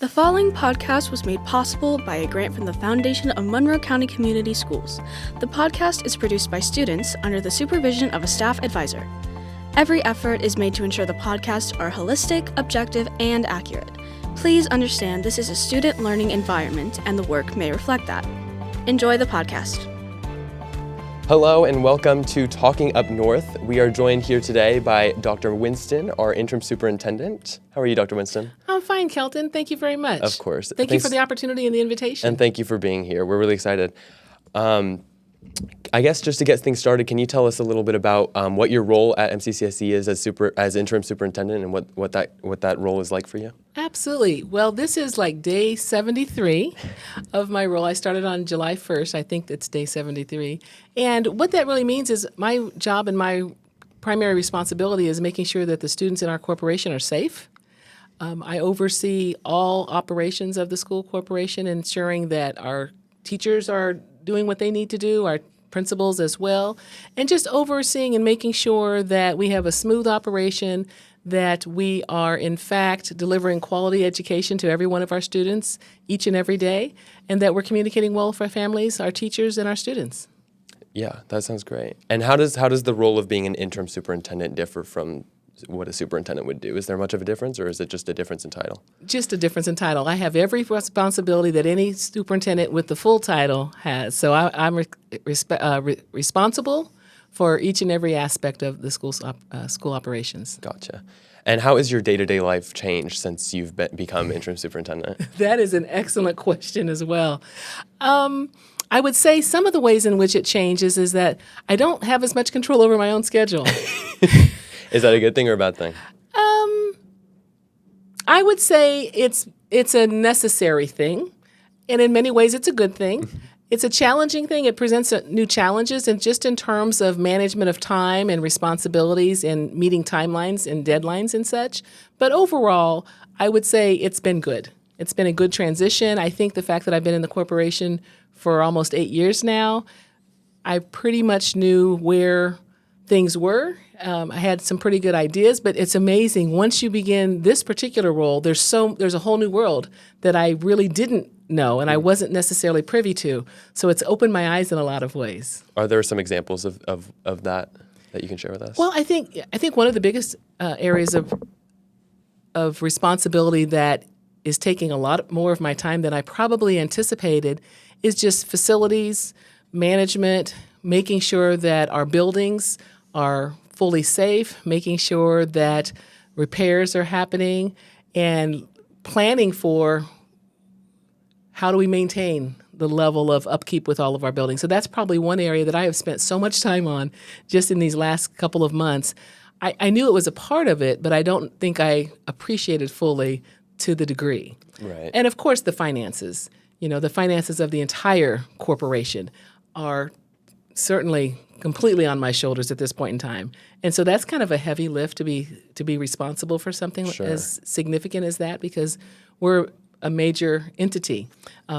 The following podcast was made possible by a grant from the Foundation of Monroe County Community Schools. The podcast is produced by students under the supervision of a staff advisor. Every effort is made to ensure the podcasts are holistic, objective, and accurate. Please understand this is a student learning environment and the work may reflect that. Enjoy the podcast. Hello and welcome to Talking Up North. We are joined here today by Dr. Winston, our Interim Superintendent. How are you, Dr. Winston? I'm fine, Kelton. Thank you very much. Of course. Thank you for the opportunity and the invitation. And thank you for being here. We're really excited. I guess just to get things started, can you tell us a little bit about what your role at MCCSC is as Interim Superintendent and what that role is like for you? Absolutely. Well, this is like day 73 of my role. I started on July 1st. I think that's day 73. And what that really means is my job and my primary responsibility is making sure that the students in our corporation are safe. I oversee all operations of the school corporation, ensuring that our teachers are doing what they need to do, our principals as well, and just overseeing and making sure that we have a smooth operation, that we are in fact delivering quality education to every one of our students each and every day, and that we're communicating well with our families, our teachers, and our students. Yeah, that sounds great. And how does the role of being an interim superintendent differ from what a superintendent would do? Is there much of a difference, or is it just a difference in title? Just a difference in title. I have every responsibility that any superintendent with the full title has. So I'm responsible for each and every aspect of the school operations. Gotcha. And how has your day-to-day life changed since you've become interim superintendent? That is an excellent question as well. I would say some of the ways in which it changes is that I don't have as much control over my own schedule. Is that a good thing or a bad thing? I would say it's a necessary thing, and in many ways it's a good thing. It's a challenging thing. It presents new challenges, and just in terms of management of time and responsibilities and meeting timelines and deadlines and such. But overall, I would say it's been good. It's been a good transition. I think the fact that I've been in the corporation for almost 8 years now, I pretty much knew where things were. I had some pretty good ideas, but it's amazing. Once you begin this particular role, there's a whole new world that I really didn't know and I wasn't necessarily privy to. So it's opened my eyes in a lot of ways. Are there some examples of that you can share with us? Well, I think one of the biggest areas of responsibility that is taking a lot more of my time than I probably anticipated is just facilities, management, making sure that our buildings are fully safe, making sure that repairs are happening, and planning for how do we maintain the level of upkeep with all of our buildings. So that's probably one area that I have spent so much time on just in these last couple of months. I knew it was a part of it, but I don't think I appreciated fully to the degree. Right. And of course, the finances. The finances of the entire corporation are certainly completely on my shoulders at this point in time. And so that's kind of a heavy lift to be responsible for something as significant as that, because we're a major entity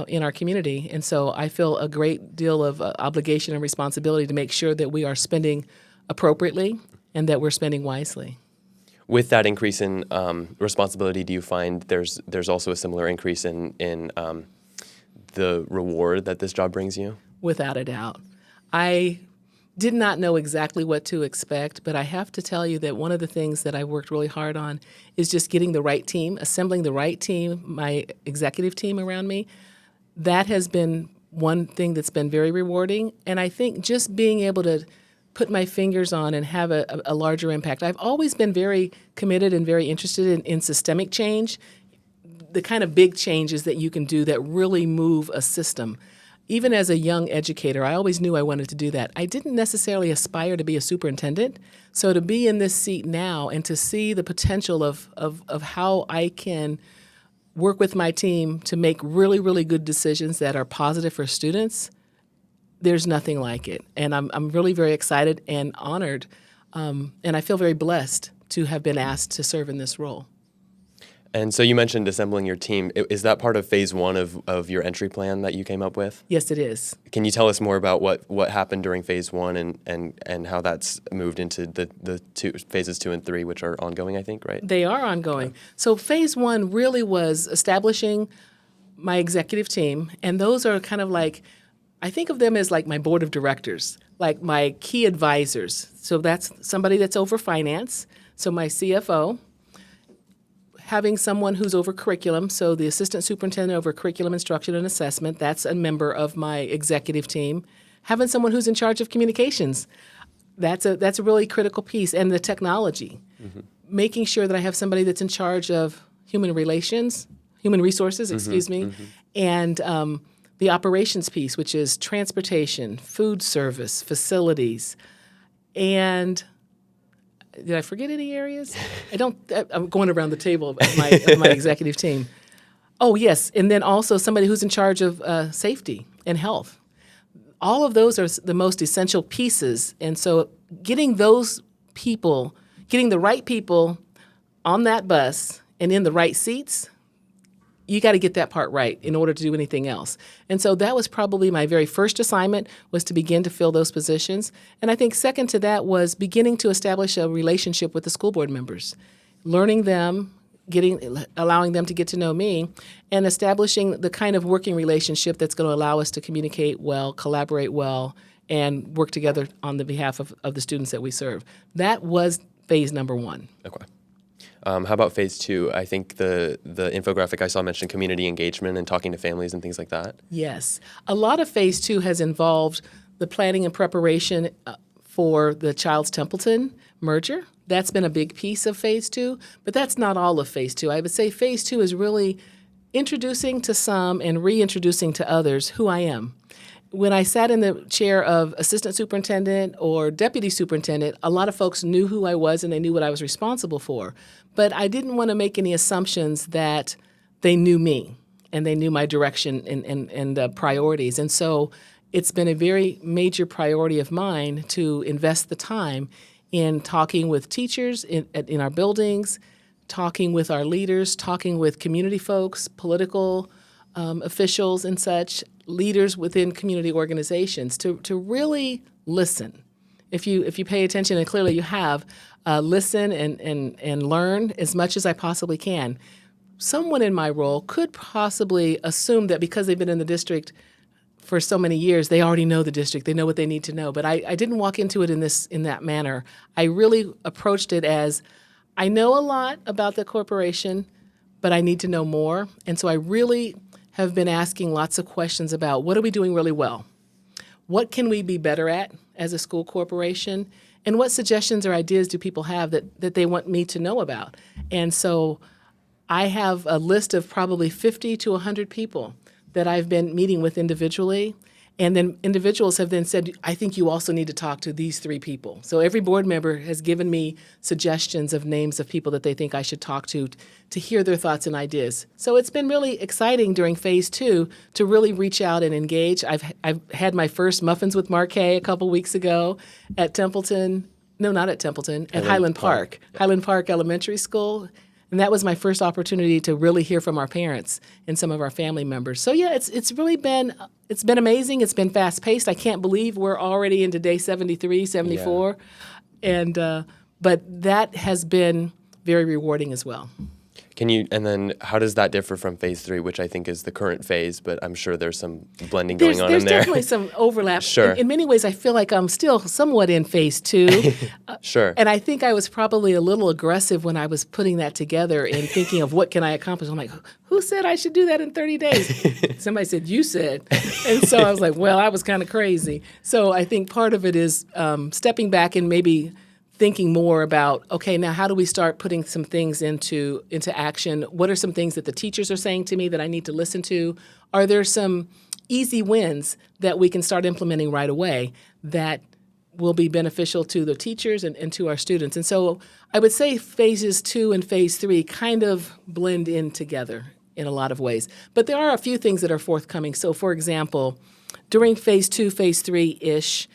in our community. And so I feel a great deal of obligation and responsibility to make sure that we are spending appropriately and that we're spending wisely. With that increase in responsibility, do you find there's also a similar increase in the reward that this job brings you? Without a doubt. I did not know exactly what to expect, but I have to tell you that one of the things that I worked really hard on is just getting the right team, assembling the right team, my executive team around me. That has been one thing that's been very rewarding, and I think just being able to put my fingers on and have a larger impact. I've always been very committed and very interested in systemic change, the kind of big changes that you can do that really move a system. Even as a young educator, I always knew I wanted to do that. I didn't necessarily aspire to be a superintendent, so to be in this seat now and to see the potential of how I can work with my team to make really, really good decisions that are positive for students, there's nothing like it. And I'm really very excited and honored, and I feel very blessed to have been asked to serve in this role. And so you mentioned assembling your team. Is that part of phase one of your entry plan that you came up with? Yes, it is. Can you tell us more about what happened during phase one and how that's moved into the phases 2 and 3, which are ongoing, I think, right? They are ongoing. So phase one really was establishing my executive team, and those are kind of like, I think of them as like my board of directors, like my key advisors. So that's somebody that's over finance, so my CFO, having someone who's over curriculum, so the assistant superintendent over curriculum instruction and assessment, that's a member of my executive team. Having someone who's in charge of communications, that's a really critical piece, and the technology. Mm-hmm. Making sure that I have somebody that's in charge of human resources, and the operations piece, which is transportation, food service, facilities, and did I forget any areas? I'm going around the table of my executive team. Oh, yes. And then also somebody who's in charge of safety and health. All of those are the most essential pieces. And so getting the right people on that bus and in the right seats, you got to get that part right in order to do anything else. And so that was probably my very first assignment, was to begin to fill those positions. And I think second to that was beginning to establish a relationship with the school board members, learning them, allowing them to get to know me, and establishing the kind of working relationship that's going to allow us to communicate well, collaborate well, and work together on the behalf of the students that we serve. That was phase number one. Okay. How about phase 2? I think the infographic I saw mentioned community engagement and talking to families and things like that. Yes. A lot of phase 2 has involved the planning and preparation for the Childs Templeton merger. That's been a big piece of phase 2, but that's not all of phase 2. I would say phase 2 is really introducing to some and reintroducing to others who I am. When I sat in the chair of assistant superintendent or deputy superintendent, a lot of folks knew who I was and they knew what I was responsible for. But I didn't want to make any assumptions that they knew me and they knew my direction and priorities. And so it's been a very major priority of mine to invest the time in talking with teachers in our buildings, talking with our leaders, talking with community folks, political officials and such, leaders within community organizations to really listen. If you pay attention, and clearly you have, listen and learn as much as I possibly can. Someone in my role could possibly assume that because they've been in the district for so many years, they already know the district, they know what they need to know. But I didn't walk into it in that manner. I really approached it as, I know a lot about the corporation, but I need to know more. And so I really have been asking lots of questions about what are we doing really well? What can we be better at as a school corporation? And what suggestions or ideas do people have that they want me to know about? And so I have a list of probably 50 to 100 people that I've been meeting with individually. And then individuals have then said, I think you also need to talk to these 3 people. So every board member has given me suggestions of names of people that they think I should talk to hear their thoughts and ideas. So it's been really exciting during phase 2 to really reach out and engage. I've had my first Muffins with Markay a couple weeks ago at Templeton. No, not at Templeton, at Highland Park. Yeah. Highland Park Elementary School. And that was my first opportunity to really hear from our parents and some of our family members. So yeah, it's really been amazing. It's been fast paced. I can't believe we're already into day 73, 74. Yeah. And but that has been very rewarding as well. And then how does that differ from phase 3, which I think is the current phase, but I'm sure there's some blending going on in there. There's definitely some overlap. Sure. In many ways, I feel like I'm still somewhat in phase 2. Sure. And I think I was probably a little aggressive when I was putting that together and thinking of what can I accomplish. I'm like, who said I should do that in 30 days? Somebody said, you said. And so I was like, well, I was kind of crazy. So I think part of it is stepping back and maybe thinking more about, okay, now how do we start putting some things into action? What are some things that the teachers are saying to me that I need to listen to? Are there some easy wins that we can start implementing right away that will be beneficial to the teachers and to our students? And so I would say phases 2 and phase 3 kind of blend in together in a lot of ways. But there are a few things that are forthcoming. So for example, during phase 2, phase 3-ish,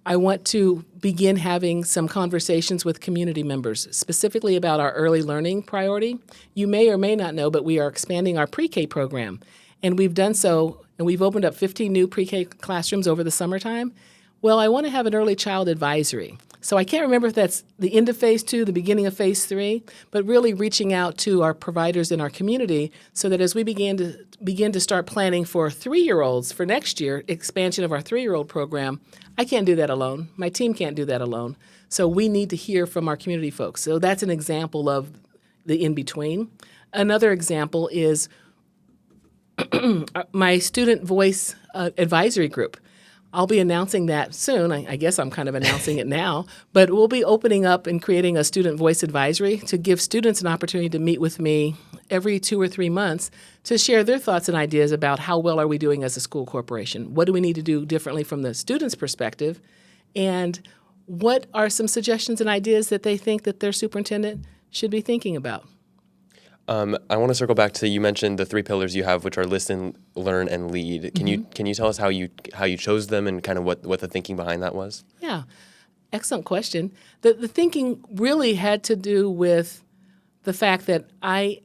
I want to begin having some conversations with community members, specifically about our early learning priority. You may or may not know, but we are expanding our pre-K program. And we've done so, and we've opened up 15 new pre-K classrooms over the summertime. Well, I want to have an early child advisory. So I can't remember if that's the end of phase 2, the beginning of phase 3, but really reaching out to our providers in our community so that as we begin to start planning for 3-year-olds for next year, expansion of our 3-year-old program, I can't do that alone. My team can't do that alone. So we need to hear from our community folks. So that's an example of the in-between. Another example is my student voice advisory group. I'll be announcing that soon. I guess I'm kind of announcing it now, but we'll be opening up and creating a student voice advisory to give students an opportunity to meet with me every 2 or 3 months to share their thoughts and ideas about how well are we doing as a school corporation? What do we need to do differently from the student's perspective? And what are some suggestions and ideas that they think that their superintendent should be thinking about? I want to circle back to, you mentioned the 3 pillars you have, which are listen, learn, and lead. Can you tell us how you chose them and kind of what the thinking behind that was? Yeah, excellent question. The thinking really had to do with the fact that I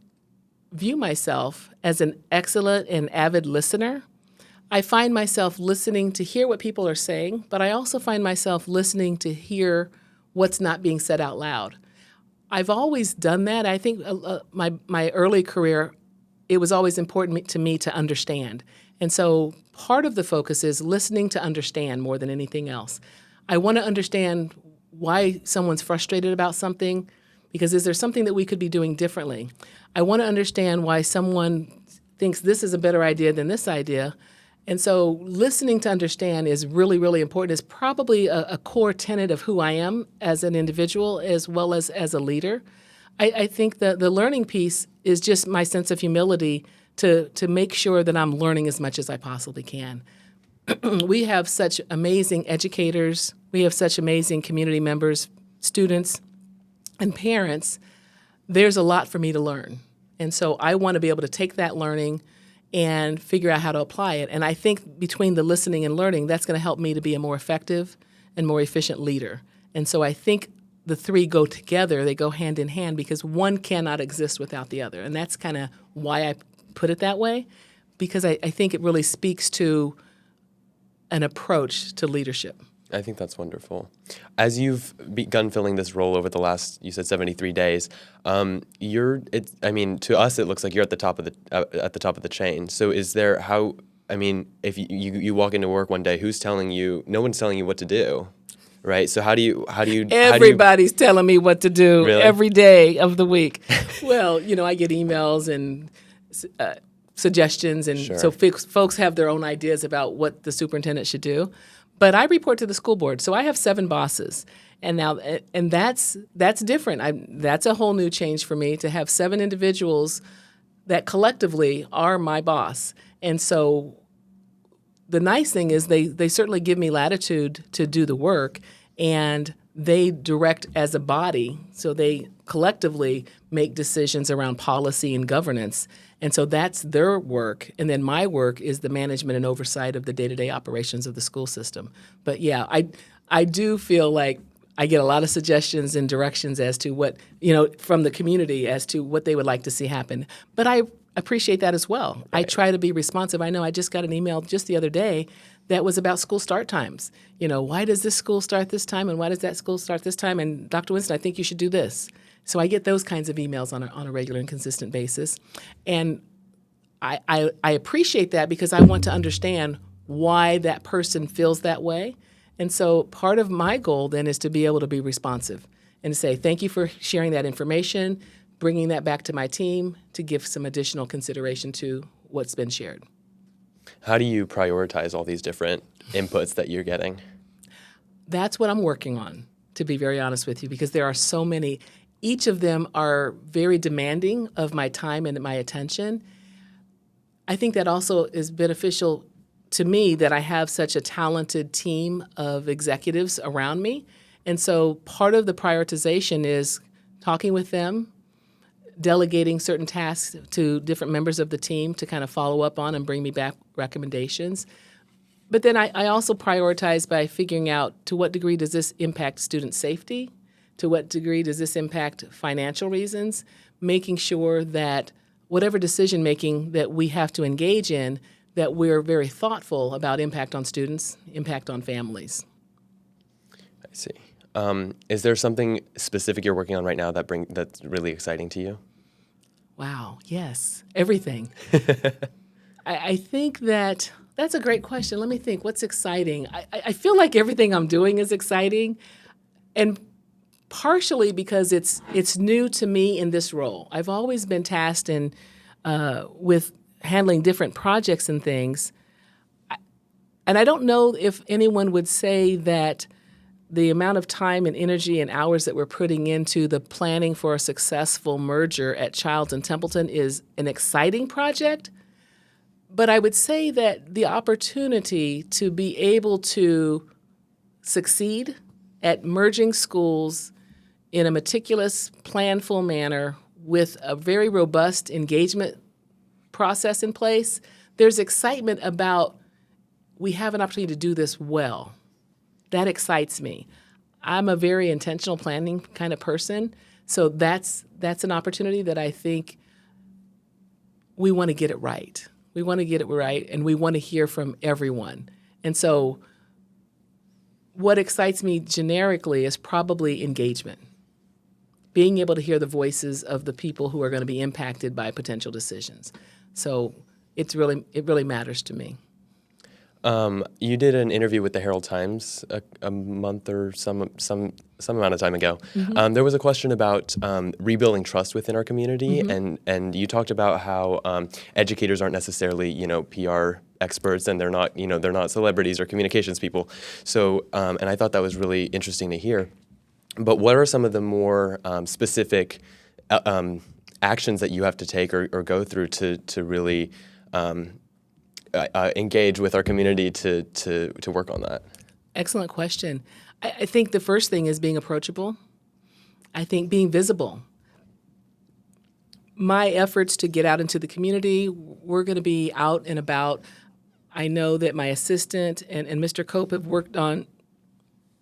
view myself as an excellent and avid listener. I find myself listening to hear what people are saying, but I also find myself listening to hear what's not being said out loud. I've always done that. I think my early career, it was always important to me to understand. And so part of the focus is listening to understand more than anything else. I want to understand why someone's frustrated about something, because is there something that we could be doing differently? I want to understand why someone thinks this is a better idea than this idea. And so listening to understand is really, really important. It's probably a core tenet of who I am as an individual as well as a leader. I think that the learning piece is just my sense of humility to make sure that I'm learning as much as I possibly can. We have such amazing educators. We have such amazing community members, students, and parents. There's a lot for me to learn. And so I want to be able to take that learning and figure out how to apply it. And I think between the listening and learning, that's going to help me to be a more effective and more efficient leader. And so I think the 3 go together, they go hand in hand because one cannot exist without the other. And that's kind of why I put it that way, because I think it really speaks to an approach to leadership. I think that's wonderful. As you've begun filling this role over the last, you said 73 days, to us it looks like you're at the top of the chain. So is there if you walk into work one day, who's telling you? No one's telling you what to do, right? So how do you? Everybody's telling me what to do Really? every day of the week. Well, I get emails and suggestions, and Sure. so folks have their own ideas about what the superintendent should do. But I report to the school board, so I have 7 bosses, and that's different. That's a whole new change for me to have 7 individuals that collectively are my boss. And so the nice thing is they certainly give me latitude to do the work, and they direct as a body, so they collectively make decisions around policy and governance. And so that's their work. And then my work is the management and oversight of the day-to-day operations of the school system. But yeah, I do feel like I get a lot of suggestions and directions as to what, from the community as to what they would like to see happen. But I appreciate that as well. Right. I try to be responsive. I know I just got an email just the other day that was about school start times. Why does this school start this time and why does that school start this time? And Dr. Winston, I think you should do this. So I get those kinds of emails on a regular and consistent basis. And I appreciate that because I want to understand why that person feels that way. And so part of my goal then is to be able to be responsive and to say, thank you for sharing that information, bringing that back to my team to give some additional consideration to what's been shared. How do you prioritize all these different inputs that you're getting? That's what I'm working on, to be very honest with you, because there are so many. Each of them are very demanding of my time and my attention. I think that also is beneficial to me that I have such a talented team of executives around me. And so part of the prioritization is talking with them, delegating certain tasks to different members of the team to kind of follow up on and bring me back recommendations. But then I also prioritize by figuring out to what degree does this impact student safety? To what degree does this impact financial reasons? Making sure that whatever decision making that we have to engage in, that we're very thoughtful about impact on students, impact on families. I see. Is there something specific you're working on right now that's really exciting to you? Wow, yes, everything. I think that's a great question. Let me think, what's exciting? I feel like everything I'm doing is exciting, and partially because it's new to me in this role. I've always been tasked with handling different projects and things, and I don't know if anyone would say that the amount of time and energy and hours that we're putting into the planning for a successful merger at Childs and Templeton is an exciting project. But I would say that the opportunity to be able to succeed at merging schools in a meticulous, planful manner with a very robust engagement process in place, there's excitement about we have an opportunity to do this well. That excites me. I'm a very intentional planning kind of person, so that's an opportunity that I think we want to get it right. We want to get it right, and we want to hear from everyone. And so what excites me generically is probably engagement, being able to hear the voices of the people who are going to be impacted by potential decisions. So it really matters to me. You did an interview with the Herald Times a month or some amount of time ago. Mm-hmm. There was a question about rebuilding trust within our community, Mm-hmm. and you talked about how educators aren't necessarily PR experts, and they're not celebrities or communications people. So and I thought that was really interesting to hear. But what are some of the more specific actions that you have to take or go through to really engage with our community to work on that? Excellent question. I think the first thing is being approachable. I think being visible. My efforts to get out into the community, we're going to be out and about. I know that my assistant and Mr. Cope have worked on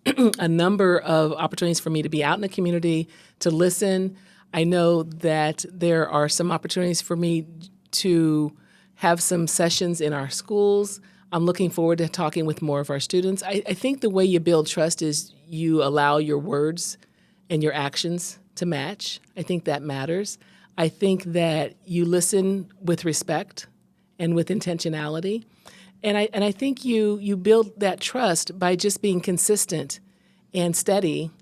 a number of opportunities for me to be out in the community, to listen. I know that there are some opportunities for me to have some sessions in our schools. I'm looking forward to talking with more of our students. I think the way you build trust is you allow your words and your actions to match. I think that matters. I think that you listen with respect and with intentionality. And I think you build that trust by just being consistent and steady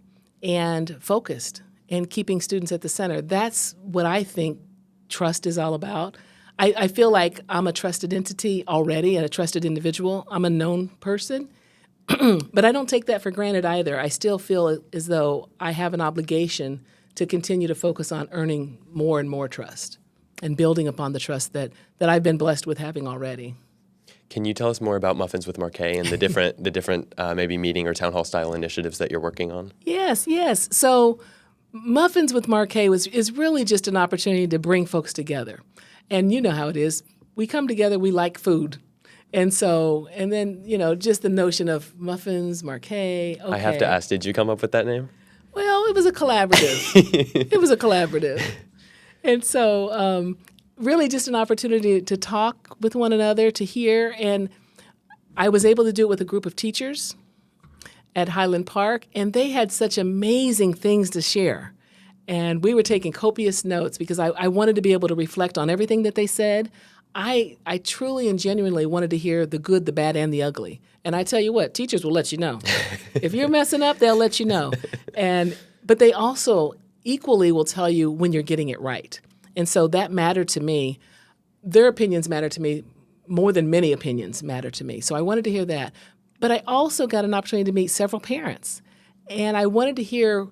and focused and keeping students at the center. That's what I think trust is all about. I feel like I'm a trusted entity already and a trusted individual. I'm a known person, but I don't take that for granted either. I still feel as though I have an obligation to continue to focus on earning more and more trust and building upon the trust that I've been blessed with having already. Can you tell us more about Muffins with Markay and the different maybe meeting or town hall style initiatives that you're working on? Yes. So Muffins with Markay is really just an opportunity to bring folks together. And you know how it is. We come together, we like food. And then, just the notion of Muffins, Markay. Okay. I have to ask, did you come up with that name? Well, it was a collaborative. And so really just an opportunity to talk with one another, to hear. And I was able to do it with a group of teachers at Highland Park, and they had such amazing things to share. And we were taking copious notes because I wanted to be able to reflect on everything that they said. I truly and genuinely wanted to hear the good, the bad, and the ugly. And I tell you what, teachers will let you know. If you're messing up, they'll let you know. But they also equally will tell you when you're getting it right. And so that mattered to me. Their opinions matter to me more than many opinions matter to me. So I wanted to hear that. But I also got an opportunity to meet several parents. And I wanted to hear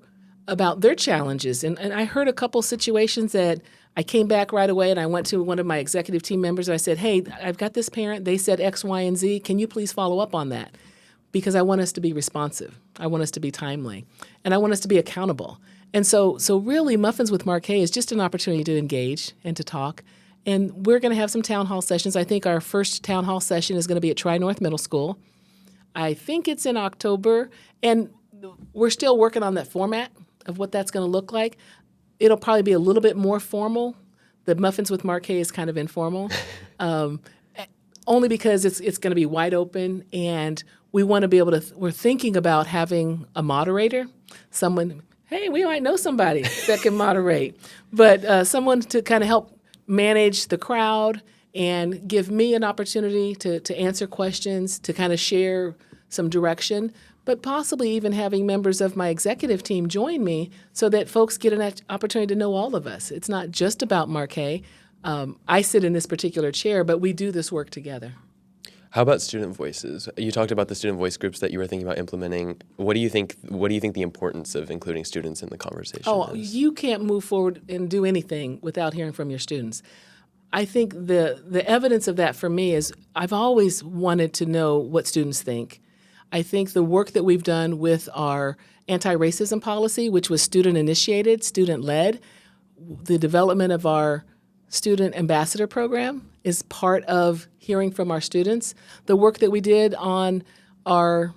about their challenges. And I heard a couple situations that I came back right away and I went to one of my executive team members and I said, hey, I've got this parent. They said X, Y, and Z. Can you please follow up on that? Because I want us to be responsive. I want us to be timely. And I want us to be accountable. And so really, Muffins with Markay is just an opportunity to engage and to talk And we're going to have some town hall sessions. I think our first town hall session is going to be at Tri-North Middle School. I think it's in October, and we're still working on that format of what that's going to look like. It'll probably be a little bit more formal. The Muffins with Markay is kind of informal, only because it's going to be wide open, and we want to be able to. We're thinking about having a moderator, someone. Hey, we might know somebody that can moderate, but someone to kind of help manage the crowd and give me an opportunity to answer questions, to kind of share some direction, but possibly even having members of my executive team join me so that folks get an opportunity to know all of us. It's not just about Markay. I sit in this particular chair, but we do this work together. How about student voices? You talked about the student voice groups that you were thinking about implementing. What do you think the importance of including students in the conversation is? You can't move forward and do anything without hearing from your students. I think the evidence of that for me is I've always wanted to know what students think. I think the work that we've done with our anti-racism policy, which was student-initiated, student-led, the development of our student ambassador program is part of hearing from our students. The work that we did on our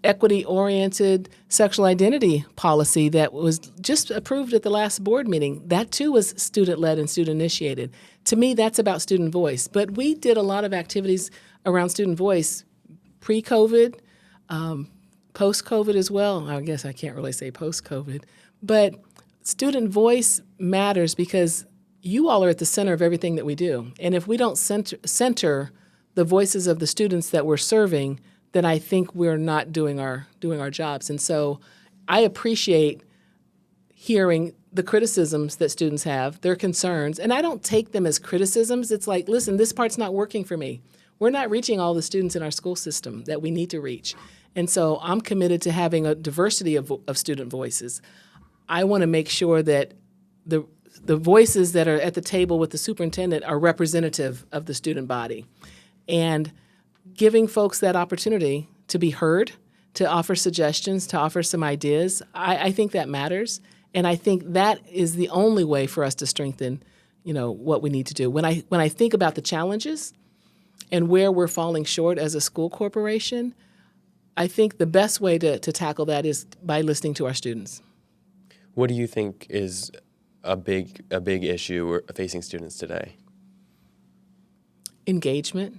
equity-oriented sexual identity policy that was just approved at the last board meeting, that too was student-led and student-initiated. To me, that's about student voice. But we did a lot of activities around student voice pre-COVID, post-COVID as well. I guess I can't really say post-COVID. But student voice matters because you all are at the center of everything that we do. And if we don't center the voices of the students that we're serving, then I think we're not doing our jobs. And so I appreciate hearing the criticisms that students have, their concerns, and I don't take them as criticisms. It's like, listen, this part's not working for me. We're not reaching all the students in our school system that we need to reach. And so I'm committed to having a diversity of student voices. I want to make sure that the voices that are at the table with the superintendent are representative of the student body. And giving folks that opportunity to be heard, to offer suggestions, to offer some ideas, I think that matters. And I think that is the only way for us to strengthen, what we need to do. When I think about the challenges and where we're falling short as a school corporation, I think the best way to tackle that is by listening to our students. What do you think is a big issue facing students today? Engagement.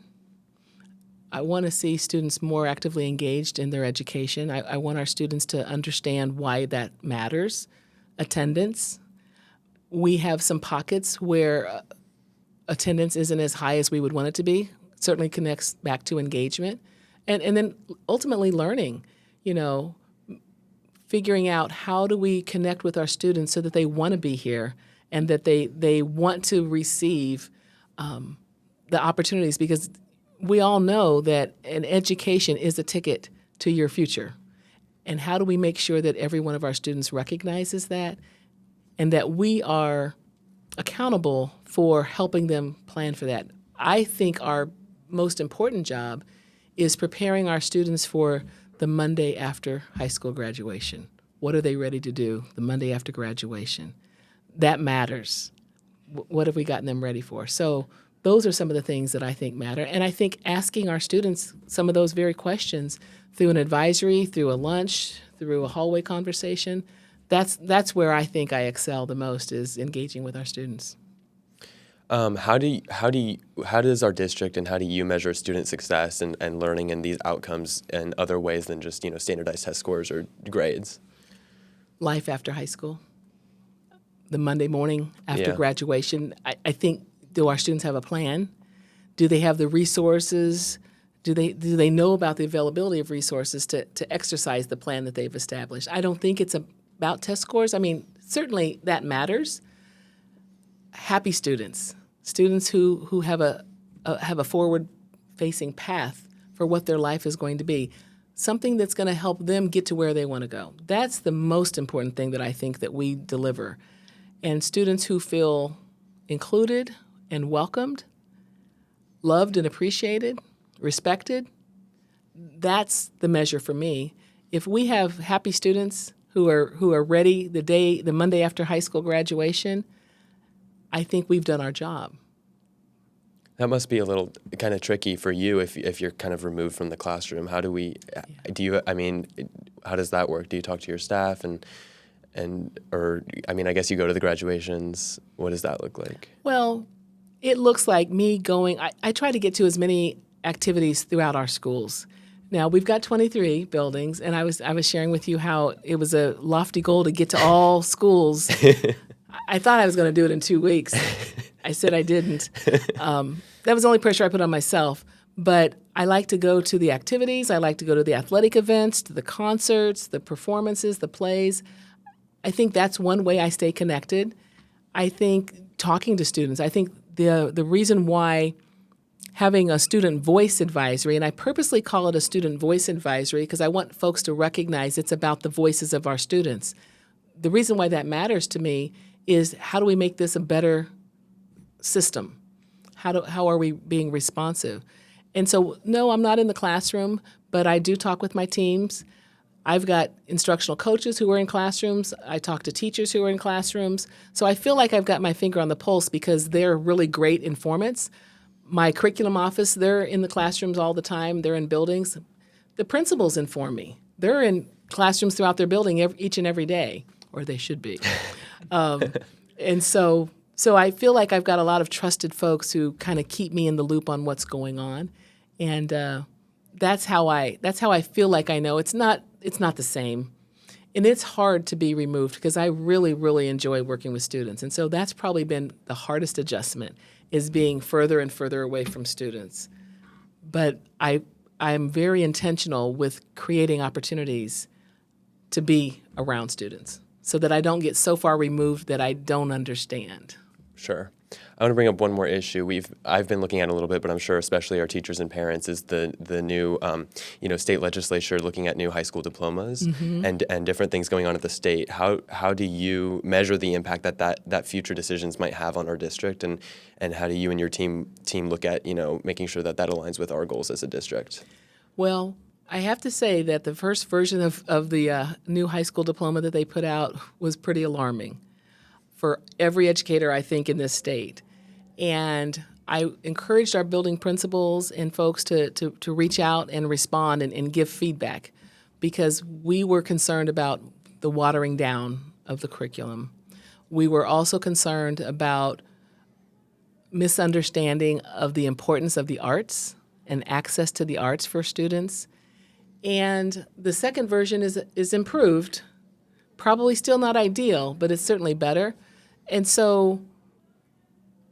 I want to see students more actively engaged in their education. I want our students to understand why that matters. Attendance. We have some pockets where attendance isn't as high as we would want it to be. It certainly connects back to engagement. And then ultimately learning, figuring out how do we connect with our students so that they want to be here and that they want to receive the opportunities, because we all know that an education is a ticket to your future. And how do we make sure that every one of our students recognizes that and that we are accountable for helping them plan for that? I think our most important job is preparing our students for the Monday after high school graduation. What are they ready to do the Monday after graduation? That matters. What have we gotten them ready for? So those are some of the things that I think matter. And I think asking our students some of those very questions through an advisory, through a lunch, through a hallway conversation, that's where I think I excel the most, is engaging with our students. How does our district and how do you measure student success and learning and these outcomes in other ways than just standardized test scores or grades? Life after high school, the Monday morning after graduation. I think, do our students have a plan? Do they have the resources? Do they know about the availability of resources to exercise the plan that they've established? I don't think it's about test scores. I mean, certainly that matters. Happy students who have a forward-facing path for what their life is going to be, something that's going to help them get to where they want to go. That's the most important thing that I think that we deliver. And students who feel included and welcomed, loved and appreciated, respected, that's the measure for me. If we have happy students who are ready the Monday after high school graduation, I think we've done our job. That must be a little kind of tricky for you if you're kind of removed from the classroom. How does that work? Do you talk to your staff or I guess you go to the graduations. What does that look like? Well, it looks like me going, I try to get to as many activities throughout our schools. Now, we've got 23 buildings, and I was sharing with you how it was a lofty goal to get to all schools. I thought I was going to do it in 2 weeks. I said I didn't. That was the only pressure I put on myself. But I like to go to the activities. I like to go to the athletic events, to the concerts, the performances, the plays. I think that's one way I stay connected. I think talking to students. I think the reason why having a student voice advisory, and I purposely call it a student voice advisory because I want folks to recognize it's about the voices of our students. The reason why that matters to me is how do we make this a better system? How are we being responsive? And so, no, I'm not in the classroom, but I do talk with my teams. I've got instructional coaches who are in classrooms. I talk to teachers who are in classrooms. So I feel like I've got my finger on the pulse because they're really great informants. My curriculum office, they're in the classrooms all the time. They're in buildings. The principals inform me. They're in classrooms throughout their building each and every day, or they should be. And so I feel like I've got a lot of trusted folks who kind of keep me in the loop on what's going on, and that's how I feel like I know. It's not the same, and it's hard to be removed because I really, really enjoy working with students, and so that's probably been the hardest adjustment is being further and further away from students. But I'm very intentional with creating opportunities to be around students so that I don't get so far removed that I don't understand. Sure. I want to bring up one more issue. I've been looking at it a little bit, but I'm sure especially our teachers and parents is the new state legislature looking at new high school diplomas and different things going on at the state. How do you measure the impact that future decisions might have on our district, and how do you and your team look at making sure that aligns with our goals as a district? Well, I have to say that the first version of the new high school diploma that they put out was pretty alarming for every educator, I think, in this state. And I encouraged our building principals and folks to reach out and respond and give feedback because we were concerned about the watering down of the curriculum. We were also concerned about misunderstanding of the importance of the arts and access to the arts for students. And the second version is improved, probably still not ideal, but it's certainly better. And so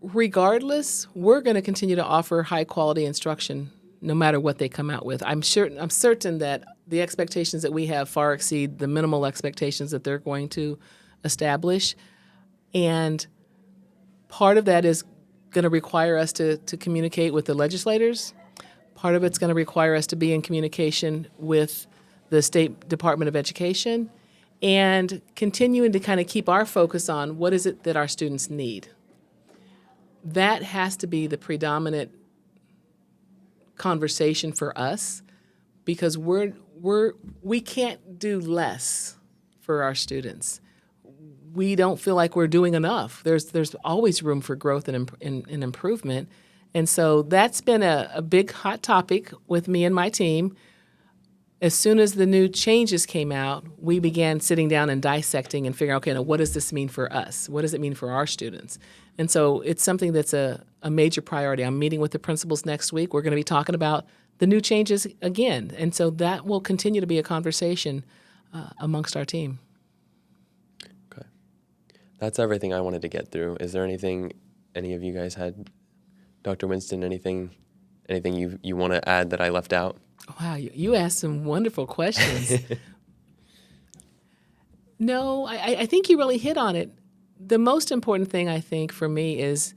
regardless, we're going to continue to offer high-quality instruction no matter what they come out with. I'm certain that the expectations that we have far exceed the minimal expectations that they're going to establish. And part of that is going to require us to communicate with the legislators. Part of it's going to require us to be in communication with the State Department of Education and continuing to kind of keep our focus on what is it that our students need. That has to be the predominant conversation for us because we can't do less for our students. We don't feel like we're doing enough. There's always room for growth and improvement. And so that's been a big hot topic with me and my team. As soon as the new changes came out, we began sitting down and dissecting and figuring, okay, now what does this mean for us? What does it mean for our students? And so it's something that's a major priority. I'm meeting with the principals next week. We're going to be talking about the new changes again. And so that will continue to be a conversation amongst our team. Okay. That's everything I wanted to get through. Is there anything any of you guys had? Dr. Winston, anything you want to add that I left out? Wow, you asked some wonderful questions. No, I think you really hit on it. The most important thing, I think, for me is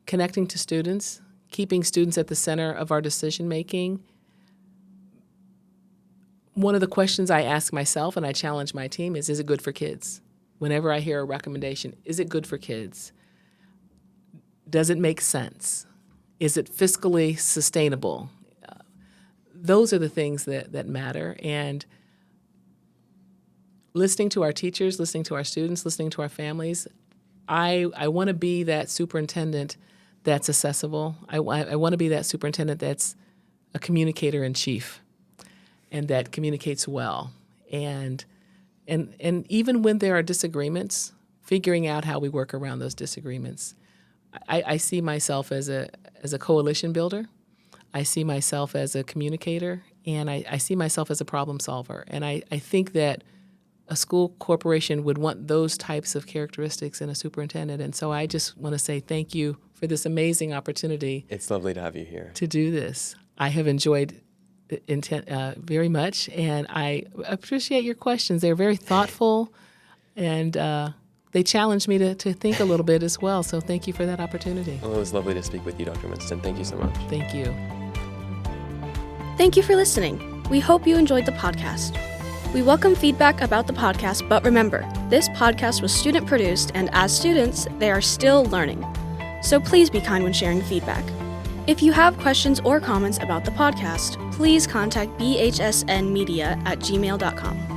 connecting to students, keeping students at the center of our decision-making. One of the questions I ask myself and I challenge my team is it good for kids? Whenever I hear a recommendation, is it good for kids? Does it make sense? Is it fiscally sustainable? Those are the things that matter. And listening to our teachers, listening to our students, listening to our families, I want to be that superintendent that's accessible. I want to be that superintendent that's a communicator in chief and that communicates well. And even when there are disagreements, figuring out how we work around those disagreements. I see myself as a coalition builder. I see myself as a communicator, and I see myself as a problem solver. And I think that a school corporation would want those types of characteristics in a superintendent. And so I just want to say thank you for this amazing opportunity. It's lovely to have you here. To do this. I have enjoyed very much, and I appreciate your questions. They're very thoughtful, and they challenged me to think a little bit as well. So thank you for that opportunity. Well, it was lovely to speak with you, Dr. Winston. Thank you so much. Thank you. Thank you for listening. We hope you enjoyed the podcast. We welcome feedback about the podcast, but remember, this podcast was student produced, and as students, they are still learning. So please be kind when sharing feedback. If you have questions or comments about the podcast, please contact bhsnmedia@gmail.com.